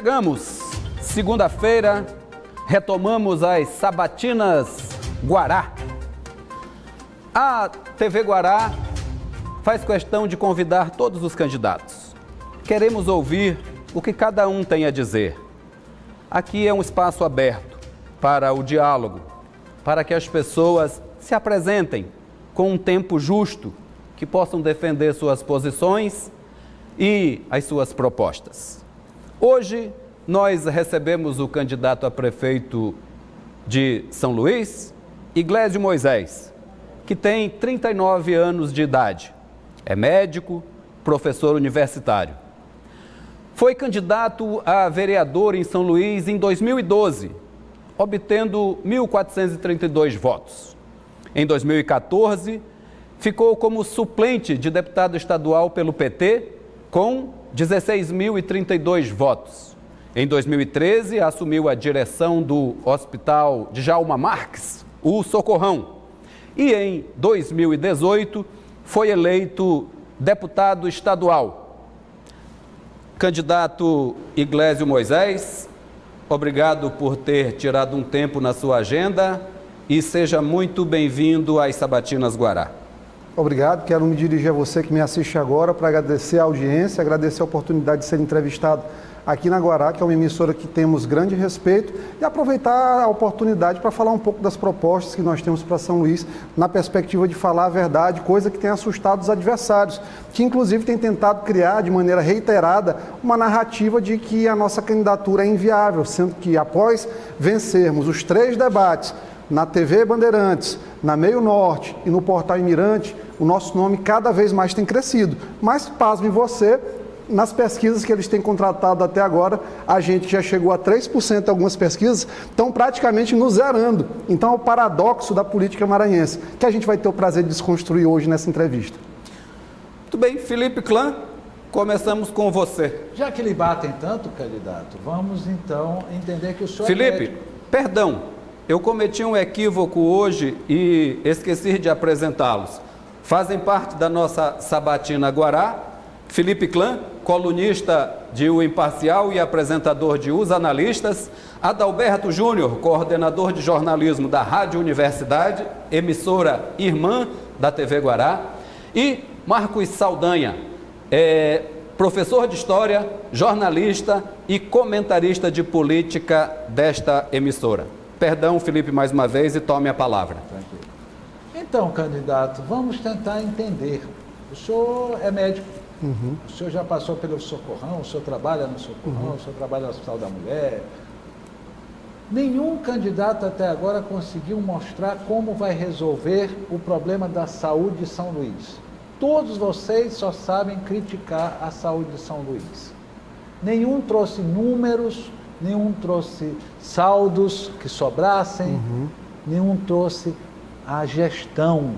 Chegamos, segunda-feira, retomamos as sabatinas Guará. A TV Guará faz questão de convidar todos os candidatos. Queremos ouvir o que cada um tem a dizer. Aqui é um espaço aberto para o diálogo, para que as pessoas se apresentem com um tempo justo, que possam defender suas posições e as suas propostas. Hoje, nós recebemos o candidato a prefeito de São Luís, Iglesio Moisés, que tem 39 anos de idade. É médico, professor universitário. Foi candidato a vereador em São Luís em 2012, obtendo 1.432 votos. Em 2014, ficou como suplente de deputado estadual pelo PT, com 16.032 votos. Em 2013, assumiu a direção do Hospital Djalma Marques, o Socorrão. E em 2018, foi eleito deputado estadual. Candidato Iglesio Moisés, obrigado por ter tirado um tempo na sua agenda e seja muito bem-vindo às Sabatinas Guará. Obrigado, quero me dirigir a você que me assiste agora para agradecer a audiência, agradecer a oportunidade de ser entrevistado aqui na Guará, que é uma emissora que temos grande respeito, e aproveitar a oportunidade para falar um pouco das propostas que nós temos para São Luís, na perspectiva de falar a verdade, coisa que tem assustado os adversários, que inclusive tem tentado criar de maneira reiterada uma narrativa de que a nossa candidatura é inviável, sendo que após vencermos os 3 debates, na TV Bandeirantes, na Meio Norte e no Portal Imirante, o nosso nome cada vez mais tem crescido. Mas, pasme você, nas pesquisas que eles têm contratado até agora, a gente já chegou a 3% em algumas pesquisas, estão praticamente nos zerando. Então, é o paradoxo da política maranhense, que a gente vai ter o prazer de desconstruir hoje nessa entrevista. Muito bem, Felipe Clã, começamos com você. Já que lhe batem tanto, candidato, vamos então entender que o senhor... Felipe, perdão. Eu cometi um equívoco hoje e esqueci de apresentá-los. Fazem parte da nossa Sabatina Guará, Felipe Clã, colunista de O Imparcial e apresentador de Os Analistas, Adalberto Júnior, coordenador de jornalismo da Rádio Universidade, emissora irmã da TV Guará, e Marcos Saldanha, professor de História, jornalista e comentarista de política desta emissora. Perdão, Felipe, mais uma vez, e tome a palavra. Então, candidato, vamos tentar entender. O senhor é médico, o senhor já passou pelo Socorrão, o senhor trabalha no Socorrão, o senhor trabalha no Hospital da Mulher. Nenhum candidato até agora conseguiu mostrar como vai resolver o problema da saúde de São Luís. Todos vocês só sabem criticar a saúde de São Luís. Nenhum trouxe números, nenhum trouxe saldos que sobrassem, nenhum trouxe a gestão.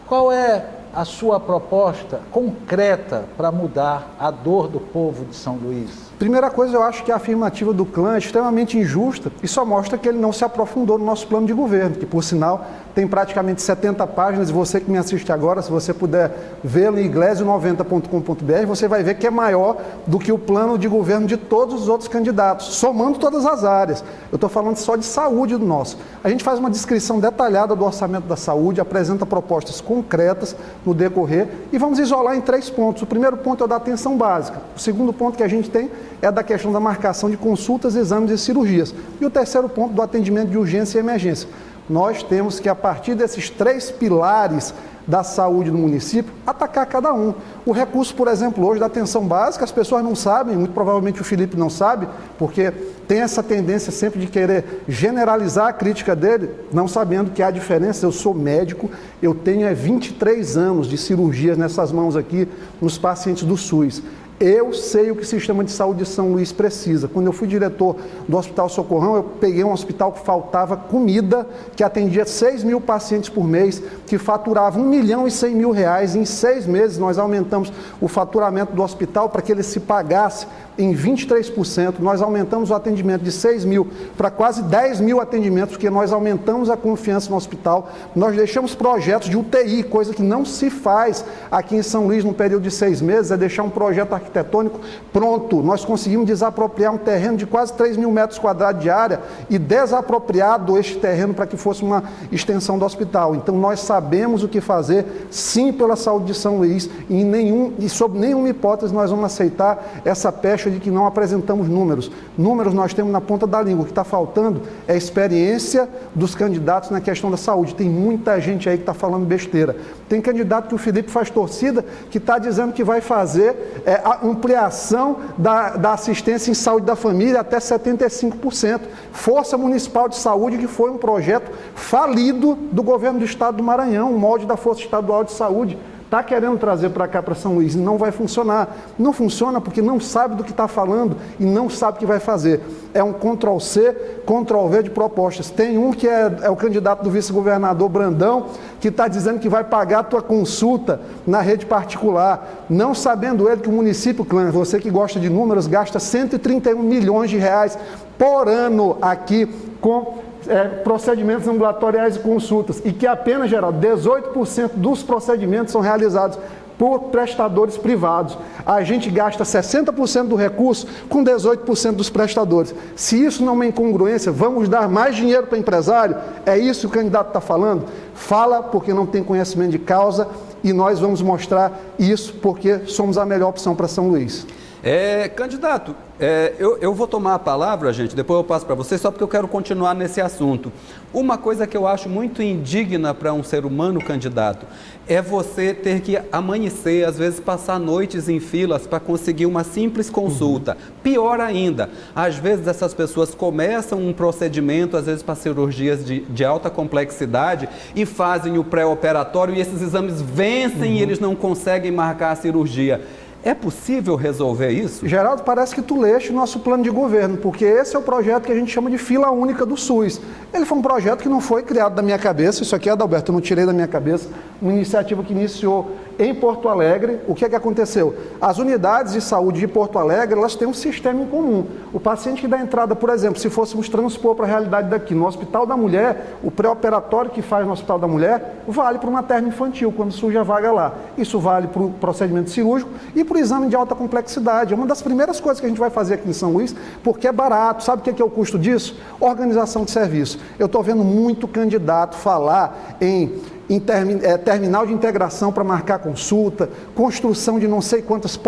Qual é a sua proposta concreta para mudar a dor do povo de São Luís? Primeira coisa, eu acho que a afirmativa do clã é extremamente injusta e só mostra que ele não se aprofundou no nosso plano de governo, que, por sinal, tem praticamente 70 páginas, e você que me assiste agora, se você puder vê-lo em iglesio90.com.br, você vai ver que é maior do que o plano de governo de todos os outros candidatos, somando todas as áreas. Eu estou falando só de saúde do nosso. A gente faz uma descrição detalhada do orçamento da saúde, apresenta propostas concretas no decorrer e vamos isolar em 3 pontos. O primeiro ponto é o da atenção básica. O segundo ponto que a gente tem é da questão da marcação de consultas, exames e cirurgias. E o terceiro ponto do atendimento de urgência e emergência. Nós temos que, a partir desses 3 pilares da saúde do município, atacar cada um. O recurso, por exemplo, hoje da atenção básica, as pessoas não sabem, muito provavelmente o Felipe não sabe, porque tem essa tendência sempre de querer generalizar a crítica dele, não sabendo que há diferença. Eu sou médico, eu tenho 23 anos de cirurgias nessas mãos aqui, nos pacientes do SUS. Eu sei o que o sistema de saúde de São Luís precisa. Quando eu fui diretor do Hospital Socorrão, eu peguei um hospital que faltava comida, que atendia 6 mil pacientes por mês, que faturava R$1.100.000. Em 6 meses, nós aumentamos o faturamento do hospital para que ele se pagasse em 23%. Nós aumentamos o atendimento de 6 mil para quase 10 mil atendimentos, porque nós aumentamos a confiança no hospital. Nós deixamos projetos de UTI, coisa que não se faz aqui em São Luís no período de 6 meses, é deixar um projeto arquitetônico arquitetônico pronto. Nós conseguimos desapropriar um terreno de quase 3 mil metros quadrados de área e desapropriado este terreno para que fosse uma extensão do hospital. Então nós sabemos o que fazer, sim, pela saúde de São Luís, e sob nenhuma hipótese nós vamos aceitar essa pecha de que não apresentamos números. Números nós temos na ponta da língua. O que está faltando é a experiência dos candidatos na questão da saúde. Tem muita gente aí que está falando besteira. Tem candidato que o Felipe faz torcida, que está dizendo que vai fazer a ampliação da assistência em saúde da família até 75%. Força Municipal de Saúde, que foi um projeto falido do governo do estado do Maranhão, o molde da Força Estadual de Saúde. Está querendo trazer para cá, para São Luís, e não vai funcionar. Não funciona porque não sabe do que está falando e não sabe o que vai fazer. É um Ctrl-C, Ctrl-V de propostas. Tem um que é o candidato do vice-governador Brandão, que está dizendo que vai pagar a tua consulta na rede particular, não sabendo ele que o município, Clã, você que gosta de números, gasta 131 milhões de reais por ano aqui com procedimentos ambulatoriais e consultas, e que apenas, Geraldo, 18% dos procedimentos são realizados por prestadores privados. A gente gasta 60% do recurso com 18% dos prestadores. Se isso não é uma incongruência, vamos dar mais dinheiro para empresário? É isso que o candidato está falando? Fala porque não tem conhecimento de causa, e nós vamos mostrar isso porque somos a melhor opção para São Luís. Candidato, eu vou tomar a palavra, gente, depois eu passo para você, só porque eu quero continuar nesse assunto. Uma coisa que eu acho muito indigna para um ser humano, candidato, é você ter que amanhecer, às vezes passar noites em filas para conseguir uma simples consulta. Pior ainda, às vezes essas pessoas começam um procedimento, às vezes para cirurgias de alta complexidade, e fazem o pré-operatório e esses exames vencem e eles não conseguem marcar a cirurgia. É possível resolver isso? Geraldo, parece que tu leste o nosso plano de governo, porque esse é o projeto que a gente chama de fila única do SUS. Ele foi um projeto que não foi criado da minha cabeça, isso aqui, Adalberto, eu não tirei da minha cabeça, uma iniciativa que iniciou em Porto Alegre. O que é que aconteceu? As unidades de saúde de Porto Alegre, elas têm um sistema em comum. O paciente que dá entrada, por exemplo, se fôssemos transpor para a realidade daqui, no Hospital da Mulher, o pré-operatório que faz no Hospital da Mulher, vale para uma materno infantil, quando surge a vaga lá. Isso vale para o procedimento cirúrgico e para o exame de alta complexidade. É uma das primeiras coisas que a gente vai fazer aqui em São Luís, porque é barato. Sabe o que é o custo disso? Organização de serviço. Eu estou vendo muito candidato falar em terminal de integração para marcar consulta, construção de não sei quantas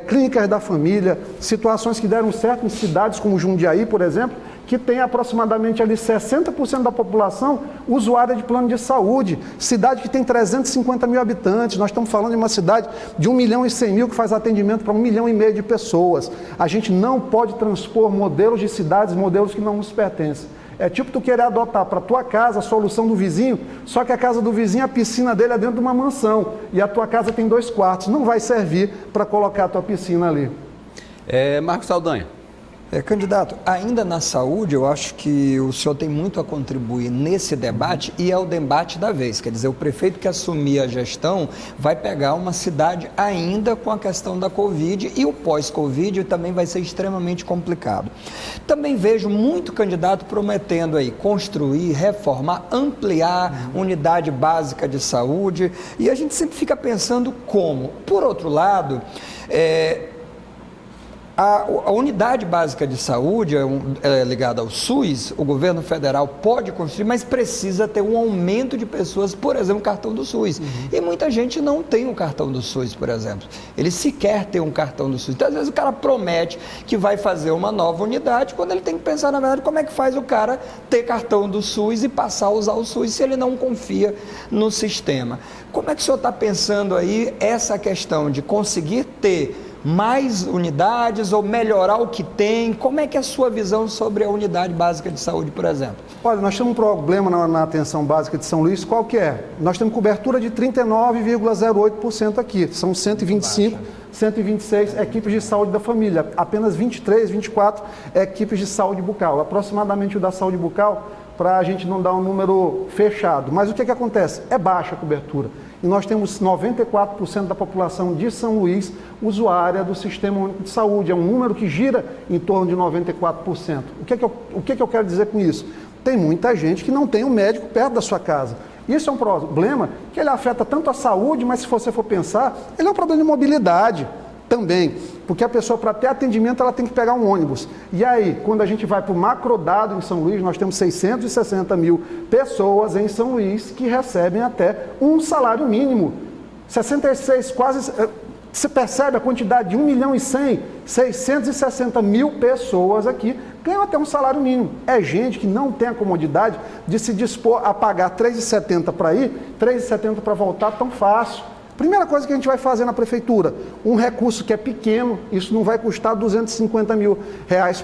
clínicas da família, situações que deram certo em cidades como Jundiaí, por exemplo, que tem aproximadamente ali 60% da população usuária de plano de saúde, cidade que tem 350 mil habitantes. Nós estamos falando de uma cidade de 1.100.000 que faz atendimento para 1,5 milhão de pessoas. A gente não pode transpor modelos de cidades, modelos que não nos pertencem. É tipo tu querer adotar para tua casa a solução do vizinho, só que a casa do vizinho, a piscina dele é dentro de uma mansão, e a tua casa tem 2 quartos. Não vai servir para colocar a tua piscina ali. Marcos Saldanha. Candidato, ainda na saúde, eu acho que o senhor tem muito a contribuir nesse debate, e é o debate da vez. Quer dizer, o prefeito que assumir a gestão vai pegar uma cidade ainda com a questão da Covid, e o pós-Covid também vai ser extremamente complicado. Também vejo muito candidato prometendo aí construir, reformar, ampliar unidade básica de saúde, e a gente sempre fica pensando como. Por outro lado, a unidade básica de saúde é ligada ao SUS, o governo federal pode construir, mas precisa ter um aumento de pessoas, por exemplo, o cartão do SUS. E muita gente não tem o cartão do SUS, por exemplo. Ele sequer tem um cartão do SUS. Então, às vezes, o cara promete que vai fazer uma nova unidade, quando ele tem que pensar, na verdade, como é que faz o cara ter cartão do SUS e passar a usar o SUS se ele não confia no sistema. Como é que o senhor está pensando aí essa questão de conseguir ter mais unidades ou melhorar o que tem? Como é que é a sua visão sobre a unidade básica de saúde, por exemplo? Olha, nós temos um problema na atenção básica de São Luís, qual que é? Nós temos cobertura de 39,08% aqui, são 125, 126 equipes de saúde da família, apenas 23, 24 equipes de saúde bucal, aproximadamente o da saúde bucal, para a gente não dar um número fechado. Mas o que acontece? É baixa a cobertura. E nós temos 94% da população de São Luís usuária do Sistema Único de Saúde. É um número que gira em torno de 94%. O que eu quero dizer com isso? Tem muita gente que não tem um médico perto da sua casa. Isso é um problema que ele afeta tanto a saúde, mas se você for pensar, ele é um problema de mobilidade. também, porque a pessoa, para ter atendimento, ela tem que pegar um ônibus. E aí, quando a gente vai para o macrodado em São Luís, nós temos 660 mil pessoas em São Luís que recebem até um salário mínimo. 66, quase... Você percebe a quantidade de 1 milhão e 100, 660 mil pessoas aqui ganham até um salário mínimo. É gente que não tem a comodidade de se dispor a pagar R$ 3,70 para ir, R$ 3,70 para voltar tão fácil. Primeira coisa que a gente vai fazer na prefeitura, um recurso que é pequeno, isso não vai custar R$250 mil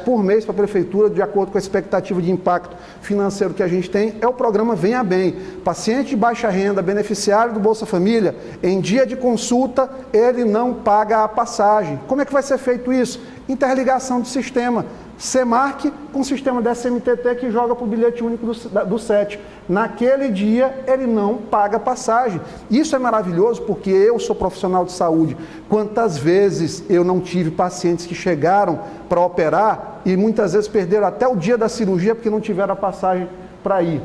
por mês para a prefeitura, de acordo com a expectativa de impacto financeiro que a gente tem, é o programa Venha Bem. Paciente de baixa renda, beneficiário do Bolsa Família, em dia de consulta, ele não paga a passagem. Como é que vai ser feito isso? Interligação de sistema. Semarc com o sistema da SMTT que joga para o bilhete único do SET. Naquele dia, ele não paga passagem. Isso é maravilhoso porque eu sou profissional de saúde. Quantas vezes eu não tive pacientes que chegaram para operar e muitas vezes perderam até o dia da cirurgia porque não tiveram a passagem para ir.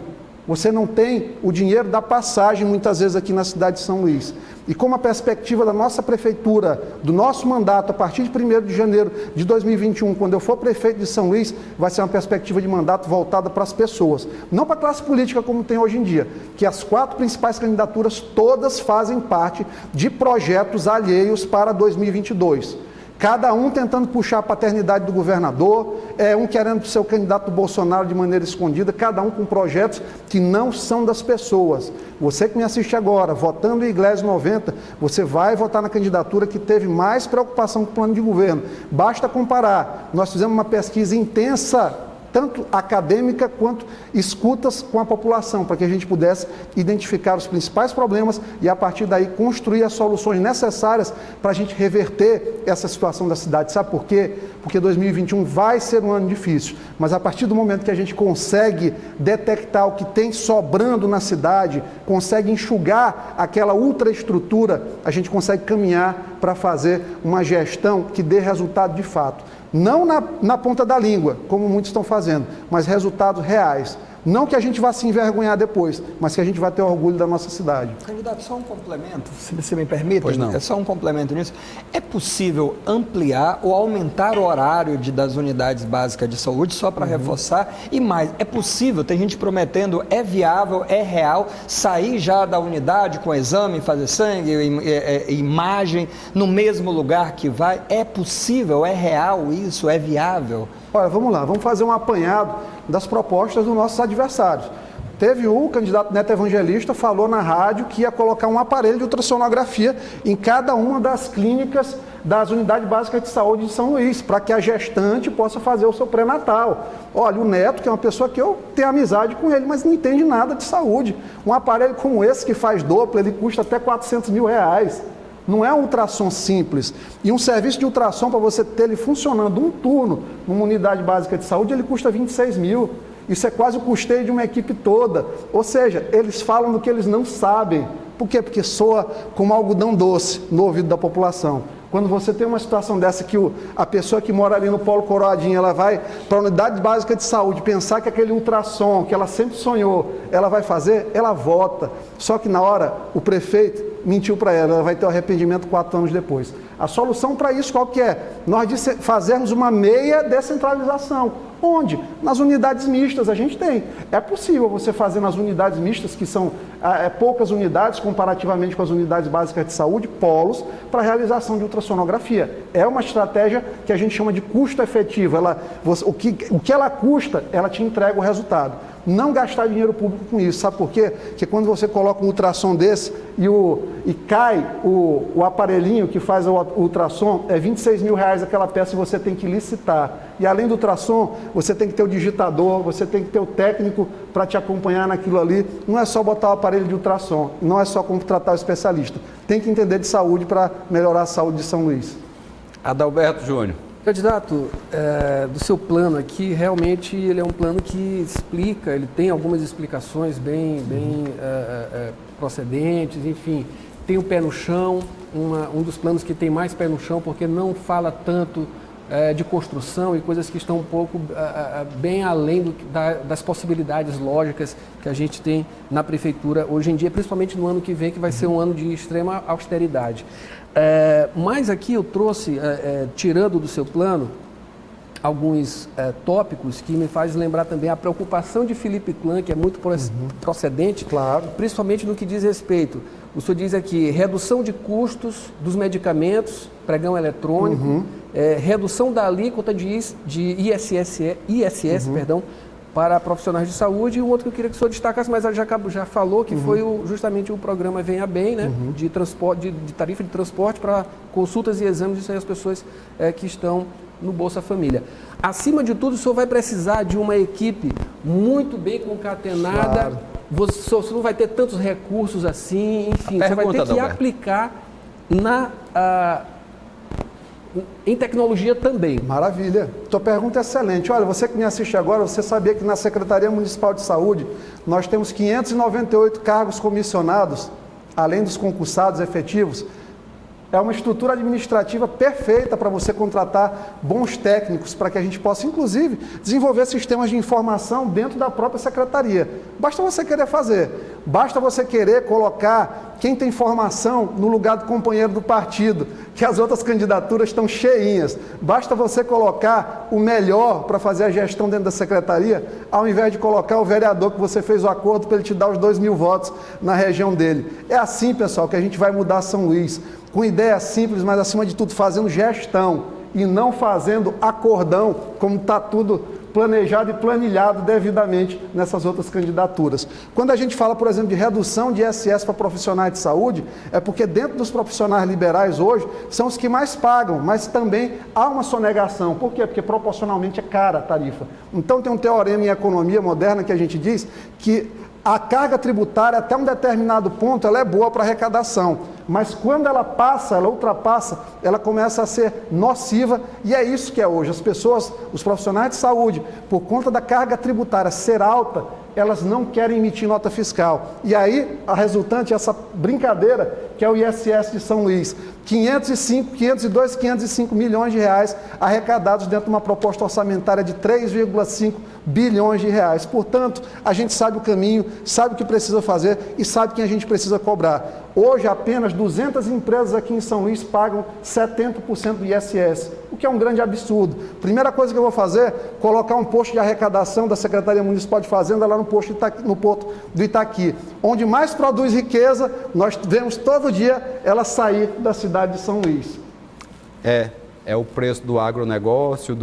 Você não tem o dinheiro da passagem, muitas vezes, aqui na cidade de São Luís. E como a perspectiva da nossa prefeitura, do nosso mandato, a partir de 1º de janeiro de 2021, quando eu for prefeito de São Luís, vai ser uma perspectiva de mandato voltada para as pessoas. Não para a classe política como tem hoje em dia, que as 4 principais candidaturas todas fazem parte de projetos alheios para 2022. Cada um tentando puxar a paternidade do governador, um querendo ser o candidato do Bolsonaro de maneira escondida, cada um com projetos que não são das pessoas. Você que me assiste agora, votando em Iglesias 90, você vai votar na candidatura que teve mais preocupação com o plano de governo. Basta comparar. Nós fizemos uma pesquisa intensa, tanto acadêmica quanto escutas com a população, para que a gente pudesse identificar os principais problemas e, a partir daí, construir as soluções necessárias para a gente reverter essa situação da cidade. Sabe por quê? Porque 2021 vai ser um ano difícil, mas a partir do momento que a gente consegue detectar o que tem sobrando na cidade, consegue enxugar aquela ultraestrutura, a gente consegue caminhar para fazer uma gestão que dê resultado de fato. Não na ponta da língua, como muitos estão fazendo, mas resultados reais. Não que a gente vá se envergonhar depois, mas que a gente vai ter orgulho da nossa cidade. Candidato, só um complemento, se você me permite. Pois não. É só um complemento nisso. É possível ampliar ou aumentar o horário das unidades básicas de saúde, só para reforçar? E mais, é possível, tem gente prometendo, é viável, é real, sair já da unidade com exame, fazer sangue, imagem, no mesmo lugar que vai? É possível, é real isso, é viável? Olha, vamos lá, vamos fazer um apanhado das propostas dos nossos adversários. Teve o candidato Neto Evangelista, falou na rádio que ia colocar um aparelho de ultrassonografia em cada uma das clínicas das unidades básicas de saúde de São Luís, para que a gestante possa fazer o seu pré-natal. Olha, o Neto, que é uma pessoa que eu tenho amizade com ele, mas não entende nada de saúde. Um aparelho como esse que faz Doppler, ele custa até R$400 mil. Não é um ultrassom simples. E um serviço de ultrassom, para você ter ele funcionando um turno numa unidade básica de saúde, ele custa 26 mil. Isso é quase o custeio de uma equipe toda. Ou seja, eles falam do que eles não sabem. Por quê? Porque soa como algodão doce no ouvido da população. Quando você tem uma situação dessa que a pessoa que mora ali no Polo Coroadinho, ela vai para a unidade básica de saúde, pensar que aquele ultrassom que ela sempre sonhou, ela vai fazer, ela vota. Só que na hora, o prefeito mentiu para ela vai ter o arrependimento 4 anos depois. A solução para isso qual que é? Nós fazermos uma meia descentralização. Onde? Nas unidades mistas a gente tem. É possível você fazer nas unidades mistas, que são poucas unidades comparativamente com as unidades básicas de saúde, polos para realização de ultrassonografia. É uma estratégia que a gente chama de custo efetivo. O que ela custa, ela te entrega o resultado. Não gastar dinheiro público com isso. Sabe por quê? Porque quando você coloca um ultrassom desse e cai o aparelhinho que faz o ultrassom, é R$26 mil aquela peça e você tem que licitar. E além do ultrassom, você tem que ter o digitador, você tem que ter o técnico para te acompanhar naquilo ali. Não é só botar o aparelho de ultrassom, não é só contratar o especialista. Tem que entender de saúde para melhorar a saúde de São Luís. Adalberto Júnior. Candidato, do seu plano aqui, realmente ele é um plano que explica, ele tem algumas explicações bem procedentes, enfim, tem o pé no chão, um dos planos que tem mais pé no chão, porque não fala tanto de construção e coisas que estão um pouco bem além das possibilidades lógicas que a gente tem na prefeitura hoje em dia, principalmente no ano que vem, que vai ser um ano de extrema austeridade. Mas aqui eu trouxe, tirando do seu plano, alguns tópicos que me fazem lembrar também a preocupação de Felipe Klan, que é muito procedente, Claro. principalmente no que diz respeito. O senhor diz aqui, redução de custos dos medicamentos, pregão eletrônico, redução da alíquota de ISS, perdão, para profissionais de saúde, e um outro que eu queria que o senhor destacasse, mas já falou, que foi justamente o programa Venha Bem, né, de transporte, de tarifa de transporte para consultas e exames, isso aí as pessoas que estão no Bolsa Família. Acima de tudo, o senhor vai precisar de uma equipe muito bem concatenada. Claro. Você não vai ter tantos recursos assim, enfim, você vai ter que aplicar em tecnologia também. Maravilha. Tua pergunta é excelente. Olha, você que me assiste agora, você sabia que na Secretaria Municipal de Saúde nós temos 598 cargos comissionados, além dos concursados efetivos. É uma estrutura administrativa perfeita para você contratar bons técnicos, para que a gente possa, inclusive, desenvolver sistemas de informação dentro da própria secretaria. Basta você querer fazer, basta você querer colocar quem tem formação no lugar do companheiro do partido, que as outras candidaturas estão cheinhas. Basta você colocar o melhor para fazer a gestão dentro da secretaria, ao invés de colocar o vereador que você fez o acordo para ele te dar os 2.000 votos na região dele. É assim, pessoal, que a gente vai mudar São Luís. Com ideias simples, mas acima de tudo fazendo gestão e não fazendo acordão, como está tudo planejado e planilhado devidamente nessas outras candidaturas. Quando a gente fala, por exemplo, de redução de ISS para profissionais de saúde, é porque dentro dos profissionais liberais hoje são os que mais pagam, mas também há uma sonegação. Por quê? Porque proporcionalmente é cara a tarifa. Então tem um teorema em economia moderna que a gente diz que a carga tributária, até um determinado ponto, ela é boa para arrecadação, mas quando ela passa, ela ultrapassa, ela começa a ser nociva, e é isso que é hoje. As pessoas, os profissionais de saúde, por conta da carga tributária ser alta, elas não querem emitir nota fiscal. E aí, a resultante é essa brincadeira, que é o ISS de São Luís. 505 milhões de reais arrecadados dentro de uma proposta orçamentária de 3,5 bilhões de reais. Portanto, a gente sabe o caminho, sabe o que precisa fazer e sabe quem a gente precisa cobrar. Hoje, apenas 200 empresas aqui em São Luís pagam 70% do ISS, o que é um grande absurdo. Primeira coisa que eu vou fazer, colocar um posto de arrecadação da Secretaria Municipal de Fazenda lá no Porto do Itaqui, onde mais produz riqueza, nós vemos todo dia ela sair da cidade de São Luís. É o preço do agronegócio,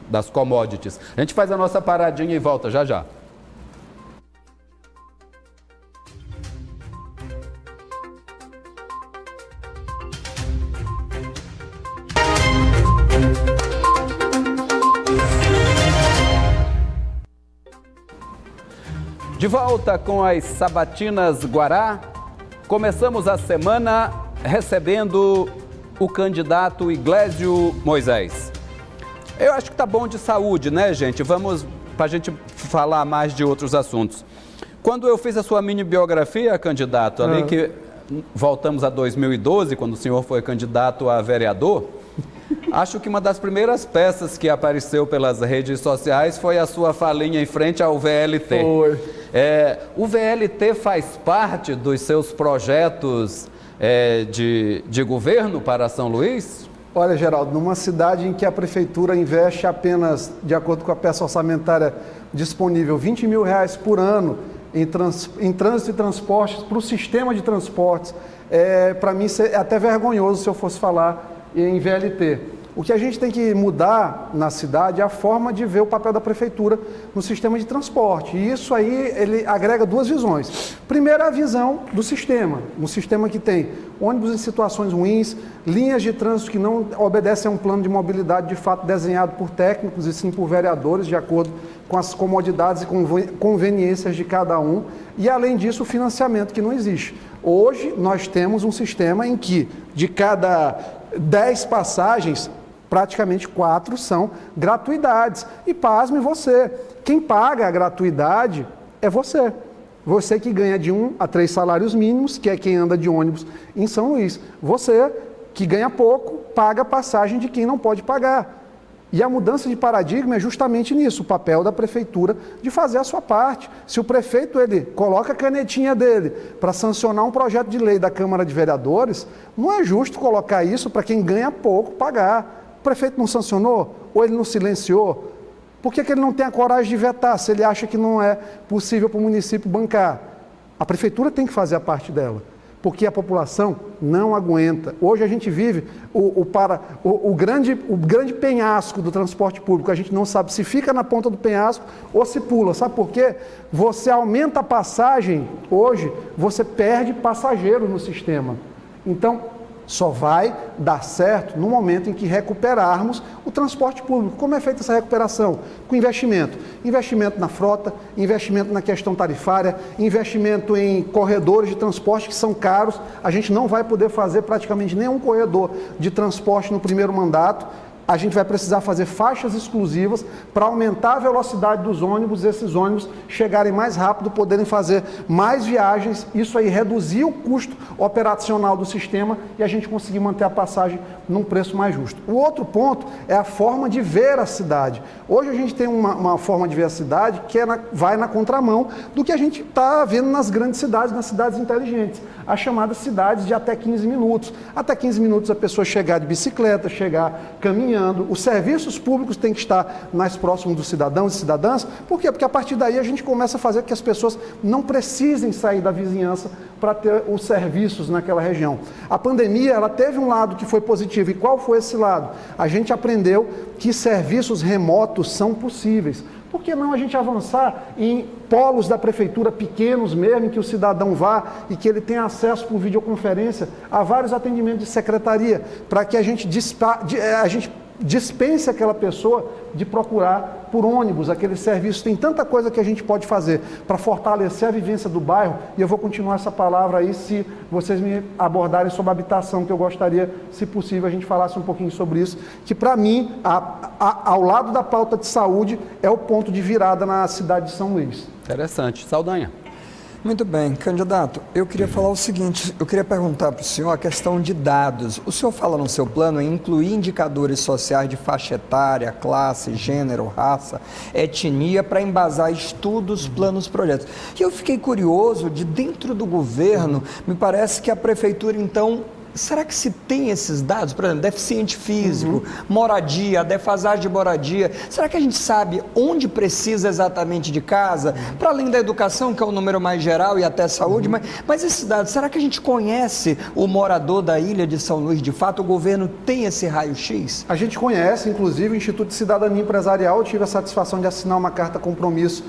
das commodities. A gente faz a nossa paradinha e volta já já. De volta com as sabatinas Guará, começamos a semana recebendo o candidato Iglesio Moisés. Eu acho que tá bom de saúde, né, gente? Vamos para a gente falar mais de outros assuntos. Quando eu fiz a sua mini biografia, candidato, ali que voltamos a 2012, quando o senhor foi candidato a vereador, acho que uma das primeiras peças que apareceu pelas redes sociais foi a sua falinha em frente ao VLT. Foi. O VLT faz parte dos seus projetos de governo para São Luís? Olha, Geraldo, numa cidade em que a prefeitura investe apenas, de acordo com a peça orçamentária disponível, R$20 mil por ano em trânsito e transportes, para o sistema de transportes, para mim é até vergonhoso se eu fosse falar em VLT. O que a gente tem que mudar na cidade é a forma de ver o papel da prefeitura no sistema de transporte. E isso aí, ele agrega duas visões. Primeiro, a visão do sistema. Um sistema que tem ônibus em situações ruins, linhas de trânsito que não obedecem a um plano de mobilidade de fato desenhado por técnicos e sim por vereadores, de acordo com as comodidades e conveniências de cada um. E, além disso, o financiamento que não existe. Hoje, nós temos um sistema em que, de cada 10 passagens, praticamente 4 são gratuidades. E pasme você, quem paga a gratuidade é você. Você que ganha de 1 a 3 salários mínimos, que é quem anda de ônibus em São Luís. Você que ganha pouco, paga a passagem de quem não pode pagar. E a mudança de paradigma é justamente nisso, o papel da prefeitura de fazer a sua parte. Se o prefeito ele coloca a canetinha dele para sancionar um projeto de lei da Câmara de Vereadores, não é justo colocar isso para quem ganha pouco pagar. O prefeito não sancionou? Ou ele não silenciou? Por que ele não tem a coragem de vetar se ele acha que não é possível para o município bancar? A prefeitura tem que fazer a parte dela, porque a população não aguenta. Hoje a gente vive o grande penhasco do transporte público. A gente não sabe se fica na ponta do penhasco ou se pula. Sabe por quê? Você aumenta a passagem, hoje você perde passageiro no sistema. Então, só vai dar certo no momento em que recuperarmos o transporte público. Como é feita essa recuperação? Com investimento. Investimento na frota, investimento na questão tarifária, investimento em corredores de transporte que são caros. A gente não vai poder fazer praticamente nenhum corredor de transporte no primeiro mandato. A gente vai precisar fazer faixas exclusivas para aumentar a velocidade dos ônibus, esses ônibus chegarem mais rápido, poderem fazer mais viagens, isso aí reduzir o custo operacional do sistema e a gente conseguir manter a passagem num preço mais justo. O outro ponto é a forma de ver a cidade. Hoje a gente tem uma forma de ver a cidade que vai na contramão do que a gente está vendo nas grandes cidades, nas cidades inteligentes, as chamadas cidades de até 15 minutos. Até 15 minutos a pessoa chegar de bicicleta, chegar caminhando. Os serviços públicos têm que estar mais próximos dos cidadãos e cidadãs. Por quê? Porque a partir daí a gente começa a fazer com que as pessoas não precisem sair da vizinhança para ter os serviços naquela região. A pandemia, ela teve um lado que foi positivo. E qual foi esse lado? A gente aprendeu que serviços remotos são possíveis. Por que não a gente avançar em polos da prefeitura pequenos mesmo, em que o cidadão vá e que ele tenha acesso por videoconferência a vários atendimentos de secretaria, para que a gente dispense aquela pessoa de procurar por ônibus, aqueles serviços. Tem tanta coisa que a gente pode fazer para fortalecer a vivência do bairro, e eu vou continuar essa palavra aí se vocês me abordarem sobre a habitação, que eu gostaria, se possível, a gente falasse um pouquinho sobre isso, que para mim, ao lado da pauta de saúde, é o ponto de virada na cidade de São Luís. Interessante. Saldanha. Muito bem, candidato, eu queria falar o seguinte, eu queria perguntar para o senhor a questão de dados. O senhor fala no seu plano em incluir indicadores sociais de faixa etária, classe, gênero, raça, etnia, para embasar estudos, planos, projetos. E eu fiquei curioso de dentro do governo, me parece que a prefeitura então... Será que se tem esses dados, por exemplo, deficiente físico, moradia, defasagem de moradia, será que a gente sabe onde precisa exatamente de casa, para além da educação, que é o número mais geral, e até saúde, mas esses dados, será que a gente conhece o morador da ilha de São Luís de fato? O governo tem esse raio-x? A gente conhece, inclusive, o Instituto de Cidadania Empresarial. Eu tive a satisfação de assinar uma carta compromisso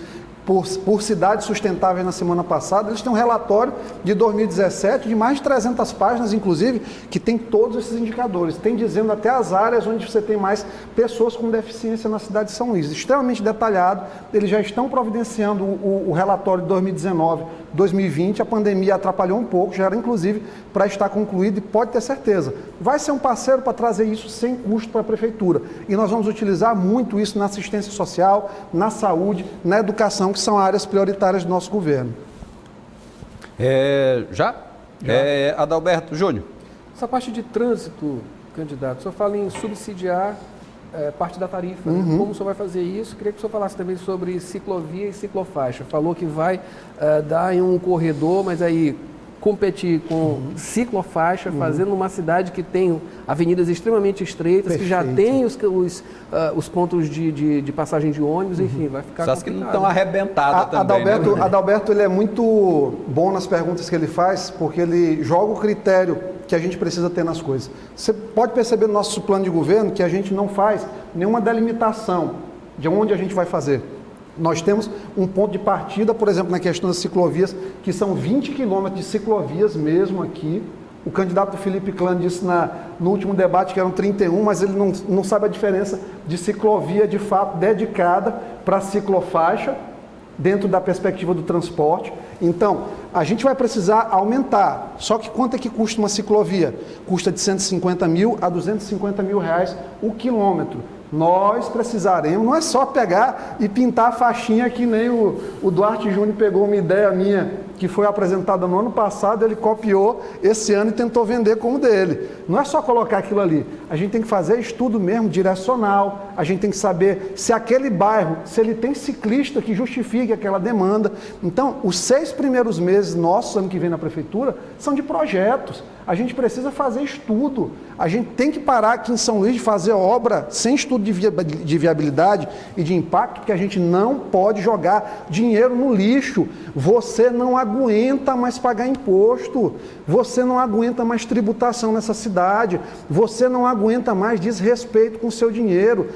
por cidades sustentáveis na semana passada. Eles têm um relatório de 2017 de mais de 300 páginas, inclusive, que tem todos esses indicadores. Tem dizendo até as áreas onde você tem mais pessoas com deficiência na cidade de São Luís. Extremamente detalhado. Eles já estão providenciando o relatório de 2019, 2020. A pandemia atrapalhou um pouco, já era inclusive para estar concluído, e pode ter certeza, vai ser um parceiro para trazer isso sem custo para a prefeitura. E nós vamos utilizar muito isso na assistência social, na saúde, na educação, que são áreas prioritárias do nosso governo. Já? Adalberto Júnior. Essa parte de trânsito, candidato, o senhor fala em subsidiar parte da tarifa. Como o senhor vai fazer isso? Queria que o senhor falasse também sobre ciclovia e ciclofaixa. Falou que vai dar em um corredor, mas aí competir com ciclofaixa, fazendo uma cidade que tem avenidas extremamente estreitas, que já tem os pontos de passagem de ônibus, enfim, vai ficar complicado. Que não estão arrebentadas também. Adalberto, ele é muito bom nas perguntas que ele faz, porque ele joga o critério que a gente precisa ter nas coisas. Você pode perceber no nosso plano de governo que a gente não faz nenhuma delimitação de onde a gente vai fazer. Nós temos um ponto de partida, por exemplo, na questão das ciclovias, que são 20 quilômetros de ciclovias mesmo aqui. O candidato Felipe Clã disse no último debate que eram 31, mas ele não sabe a diferença de ciclovia, de fato, dedicada para ciclofaixa, dentro da perspectiva do transporte. Então, a gente vai precisar aumentar. Só que quanto é que custa uma ciclovia? Custa de 150 mil a 250 mil reais o quilômetro. Nós precisaremos, não é só pegar e pintar a faixinha que nem o Duarte Júnior pegou uma ideia minha que foi apresentada no ano passado, ele copiou esse ano e tentou vender como dele. Não é só colocar aquilo ali. A gente tem que fazer estudo mesmo, direcional. A gente tem que saber se aquele bairro, se ele tem ciclista que justifique aquela demanda. Então, os 6 primeiros meses nossos, ano que vem na prefeitura, são de projetos. A gente precisa fazer estudo. A gente tem que parar aqui em São Luís de fazer obra sem estudo de viabilidade e de impacto, porque a gente não pode jogar dinheiro no lixo. Você não aguenta mais pagar imposto. Você não aguenta mais tributação nessa cidade. Você não aguenta mais desrespeito com o seu dinheiro.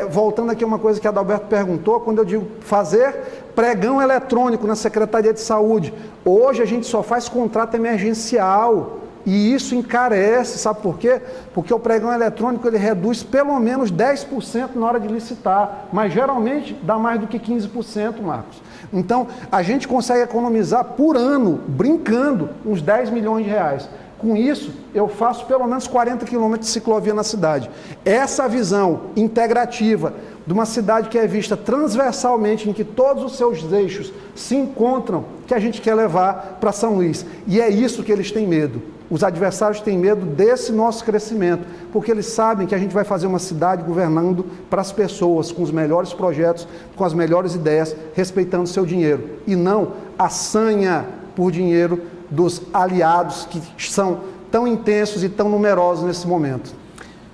Voltando aqui a uma coisa que a Adalberto perguntou, quando eu digo fazer pregão eletrônico na Secretaria de Saúde, hoje a gente só faz contrato emergencial. E isso encarece, sabe por quê? Porque o pregão eletrônico ele reduz pelo menos 10% na hora de licitar, mas geralmente dá mais do que 15%, Marcos. Então, a gente consegue economizar por ano, brincando, uns 10 milhões de reais. Com isso, eu faço pelo menos 40 quilômetros de ciclovia na cidade. Essa visão integrativa de uma cidade que é vista transversalmente, em que todos os seus eixos se encontram, que a gente quer levar para São Luís. E é isso que eles têm medo. Os adversários têm medo desse nosso crescimento, porque eles sabem que a gente vai fazer uma cidade governando para as pessoas, com os melhores projetos, com as melhores ideias, respeitando o seu dinheiro. E não a sanha por dinheiro dos aliados que são tão intensos e tão numerosos nesse momento.